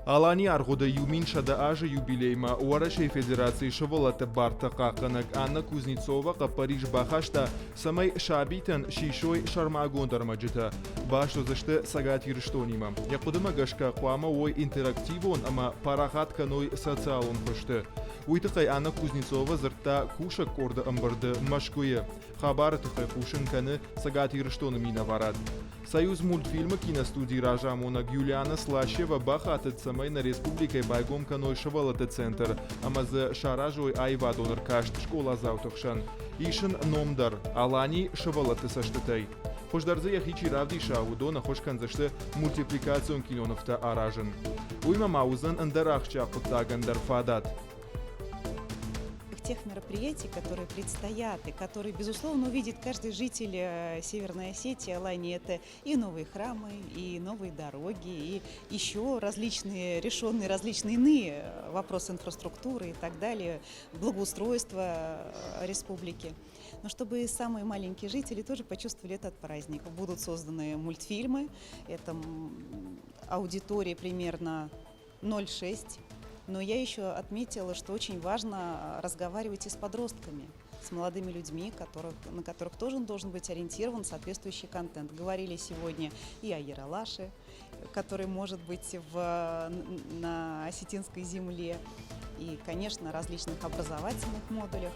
Алани аргода юмин шада ажа юбилейма Уарашей Федерации шавалата барта қақынак Анна Кузнецова қа Париж бахашта самай шабитан шишой шармагон дармаджита. Башто зашты сагат юриштонима. Якудыма гашка қуама ой интерактивон, ама парахатка ной социалон хышты. Уйтықай Анна Кузнецова зыртта кушак корда амбарды машкуе. Хабар тұқай кушын кәні сагат юриштонымина варад. Союз мультфильма киностудии Ражамона Юлиана Слащева бахатет самай на республикой байгом каной шавалата центр, амазы шаражой айва донор кашт школа завтохшан. Ишин номдар, алани шавалата саштатай. Хошдарзы яхичи равди шаудона хошкан зашты мультипликацион киноновта аражен. Уйма маузан андарахча путагандар фадат. Тех мероприятий, которые предстоят и которые, безусловно, увидит каждый житель Северной Осетии, Алании, это и новые храмы, и новые дороги, и еще различные, решенные различные иные вопросы инфраструктуры и так далее, благоустройства республики. Но чтобы самые маленькие жители тоже почувствовали этот праздник. Будут созданы мультфильмы, это аудитория примерно 0,6. Но я еще отметила, что очень важно разговаривать и с подростками, с молодыми людьми, на которых тоже должен быть ориентирован соответствующий контент. Говорили сегодня и о Ералаше, который может быть на осетинской земле, и, конечно, о различных образовательных модулях.